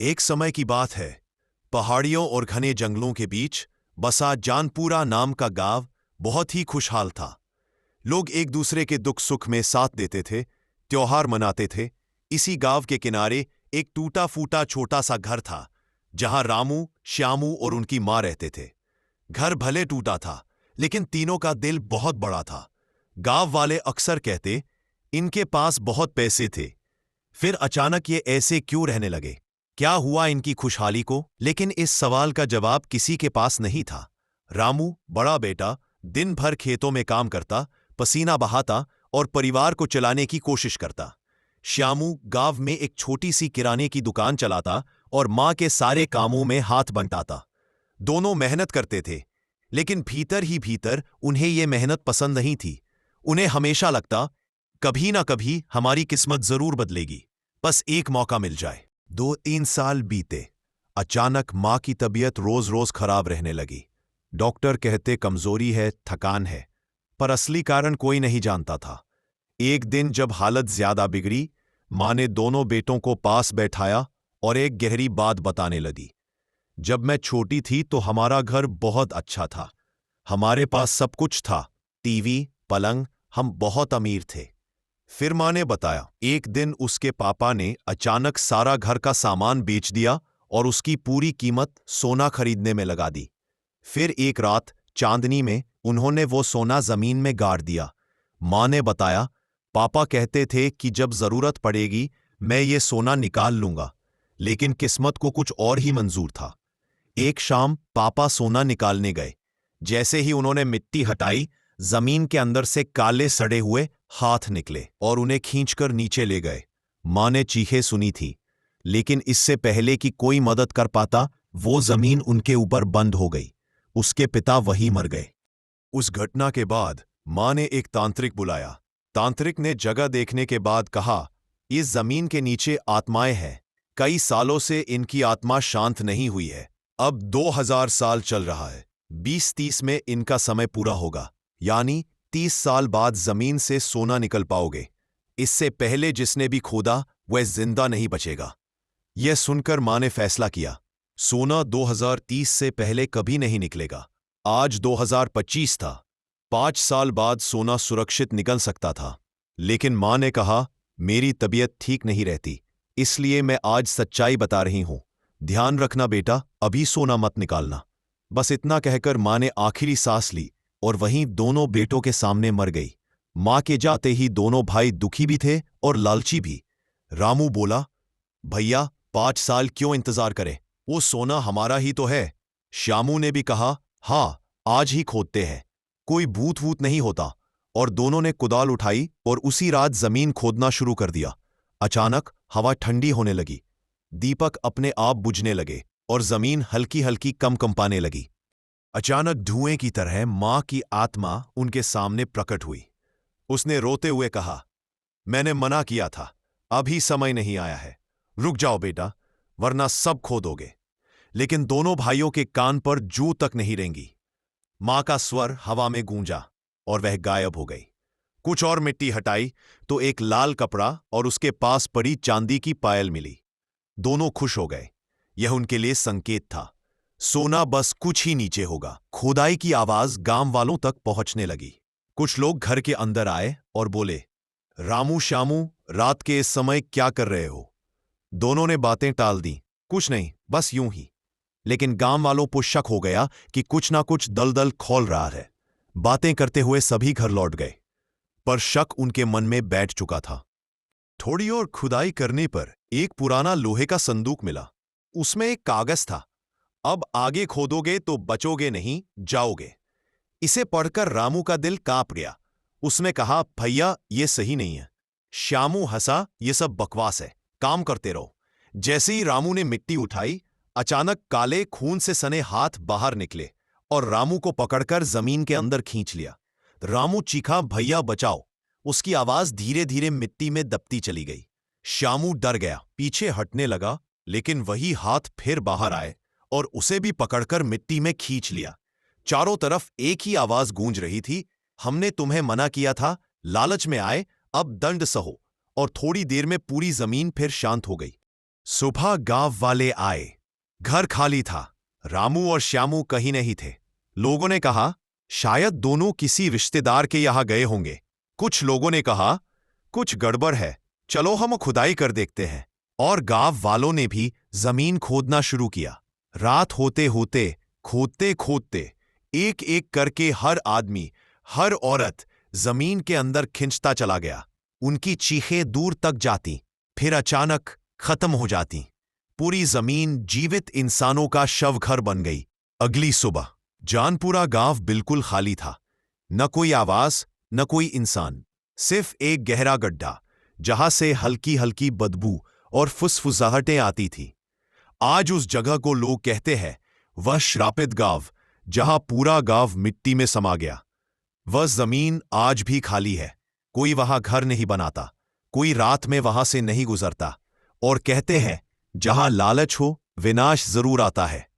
एक समय की बात है। पहाड़ियों और घने जंगलों के बीच बसा जानपुरा नाम का गांव बहुत ही खुशहाल था। लोग एक दूसरे के दुख सुख में साथ देते थे, त्योहार मनाते थे। इसी गांव के किनारे एक टूटा फूटा छोटा सा घर था, जहां रामू, श्यामू और उनकी मां रहते थे। घर भले टूटा था, लेकिन तीनों का दिल बहुत बड़ा था। गांव वाले अक्सर कहते, इनके पास बहुत पैसे थे, फिर अचानक ये ऐसे क्यों रहने लगे? क्या हुआ इनकी खुशहाली को? लेकिन इस सवाल का जवाब किसी के पास नहीं था। रामू, बड़ा बेटा, दिन भर खेतों में काम करता, पसीना बहाता और परिवार को चलाने की कोशिश करता। श्यामू गांव में एक छोटी सी किराने की दुकान चलाता और मां के सारे कामों में हाथ बंटाता। दोनों मेहनत करते थे, लेकिन भीतर ही भीतर उन्हें यह मेहनत पसंद नहीं थी। उन्हें हमेशा लगता, कभी ना कभी हमारी किस्मत जरूर बदलेगी, बस एक मौका मिल जाए। 2-3 साल बीते। अचानक मां की तबीयत रोज रोज खराब रहने लगी। डॉक्टर कहते कमजोरी है, थकान है, पर असली कारण कोई नहीं जानता था। एक दिन जब हालत ज्यादा बिगड़ी, मां ने दोनों बेटों को पास बैठाया और एक गहरी बात बताने लगी। जब मैं छोटी थी तो हमारा घर बहुत अच्छा था। हमारे पास सब कुछ था, टीवी, पलंग, हम बहुत अमीर थे। फिर मां ने बताया, एक दिन उसके पापा ने अचानक सारा घर का सामान बेच दिया और उसकी पूरी कीमत सोना खरीदने में लगा दी। फिर एक रात चांदनी में उन्होंने वो सोना जमीन में गाड़ दिया। मां ने बताया, पापा कहते थे कि जब जरूरत पड़ेगी मैं ये सोना निकाल लूंगा, लेकिन किस्मत को कुछ और ही मंजूर था। एक शाम पापा सोना निकालने गए। जैसे ही उन्होंने मिट्टी हटाई, जमीन के अंदर से काले सड़े हुए हाथ निकले और उन्हें खींचकर नीचे ले गए। मां ने चीखें सुनी थी, लेकिन इससे पहले कि कोई मदद कर पाता, वो जमीन उनके ऊपर बंद हो गई। उसके पिता वहीं मर गए। उस घटना के बाद मां ने एक तांत्रिक बुलाया। तांत्रिक ने जगह देखने के बाद कहा, इस जमीन के नीचे आत्माएं हैं। कई सालों से इनकी आत्मा शांत नहीं हुई है। अब 2000 साल चल रहा है। 2030 में इनका समय पूरा होगा, यानी 30 साल बाद जमीन से सोना निकल पाओगे। इससे पहले जिसने भी खोदा वह जिंदा नहीं बचेगा। यह सुनकर मां ने फैसला किया, सोना 2030 से पहले कभी नहीं निकलेगा। आज 2025 था। 5 साल बाद सोना सुरक्षित निकल सकता था, लेकिन मां ने कहा, मेरी तबीयत ठीक नहीं रहती, इसलिए मैं आज सच्चाई बता रही हूं। ध्यान रखना बेटा, अभी सोना मत निकालना। बस इतना कहकर मां ने आखिरी सांस ली और वहीं दोनों बेटों के सामने मर गई। मां के जाते ही दोनों भाई दुखी भी थे और लालची भी। रामू बोला, भैया 5 साल क्यों इंतजार करें, वो सोना हमारा ही तो है। श्यामू ने भी कहा, हाँ, आज ही खोदते हैं, कोई भूत वूत नहीं होता। और दोनों ने कुदाल उठाई और उसी रात जमीन खोदना शुरू कर दिया। अचानक हवा ठंडी होने लगी, दीपक अपने आप बुझने लगे और जमीन हल्की हल्की कंपाने लगी। अचानक धुएं की तरह मां की आत्मा उनके सामने प्रकट हुई। उसने रोते हुए कहा, मैंने मना किया था, अभी समय नहीं आया है। रुक जाओ बेटा, वरना सब खो दोगे। लेकिन दोनों भाइयों के कान पर जू तक नहीं रेंगी। मां का स्वर हवा में गूंजा और वह गायब हो गई। कुछ और मिट्टी हटाई तो एक लाल कपड़ा और उसके पास पड़ी चांदी की पायल मिली। दोनों खुश हो गए। यह उनके लिए संकेत था, सोना बस कुछ ही नीचे होगा। खुदाई की आवाज गांव वालों तक पहुंचने लगी। कुछ लोग घर के अंदर आए और बोले, रामू, श्यामू, रात के इस समय क्या कर रहे हो? दोनों ने बातें टाल दी, कुछ नहीं, बस यूं ही। लेकिन गांव वालों को शक हो गया कि कुछ ना कुछ दलदल खोल रहा है। बातें करते हुए सभी घर लौट गए, पर शक उनके मन में बैठ चुका था। थोड़ी और खुदाई करने पर एक पुराना लोहे का संदूक मिला। उसमें एक कागज था, अब आगे खोदोगे तो बचोगे नहीं, जाओगे। इसे पढ़कर रामू का दिल कांप गया। उसने कहा, भैया ये सही नहीं है। श्यामू हंसा, ये सब बकवास है, काम करते रहो। जैसे ही रामू ने मिट्टी उठाई, अचानक काले खून से सने हाथ बाहर निकले और रामू को पकड़कर जमीन के अंदर खींच लिया। रामू चीखा, भैया बचाओ। उसकी आवाज धीरे धीरे मिट्टी में दबती चली गई। श्यामू डर गया, पीछे हटने लगा, लेकिन वही हाथ फिर बाहर आए और उसे भी पकड़कर मिट्टी में खींच लिया। चारों तरफ एक ही आवाज गूंज रही थी, हमने तुम्हें मना किया था, लालच में आए, अब दंड सहो। और थोड़ी देर में पूरी जमीन फिर शांत हो गई। सुबह गांव वाले आए। घर खाली था। रामू और श्यामू कहीं नहीं थे। लोगों ने कहा, शायद दोनों किसी रिश्तेदार के यहां गए होंगे। कुछ लोगों ने कहा, कुछ गड़बड़ है, चलो हम खुदाई कर देखते हैं। और गांव वालों ने भी जमीन खोदना शुरू किया। रात होते होते, खोदते खोदते, एक एक करके हर आदमी, हर औरत जमीन के अंदर खिंचता चला गया। उनकी चीखें दूर तक जाती, फिर अचानक खत्म हो जाती। पूरी जमीन जीवित इंसानों का शवघर बन गई। अगली सुबह जानपुरा गांव बिल्कुल खाली था। न कोई आवाज, न कोई इंसान, सिर्फ एक गहरा गड्ढा जहां से हल्की हल्की बदबू और फुसफुसाहटें आती थी। आज उस जगह को लोग कहते हैं वह श्रापित गांव, जहां पूरा गांव मिट्टी में समा गया। वह जमीन आज भी खाली है। कोई वहां घर नहीं बनाता, कोई रात में वहां से नहीं गुजरता। और कहते हैं, जहां लालच हो, विनाश जरूर आता है।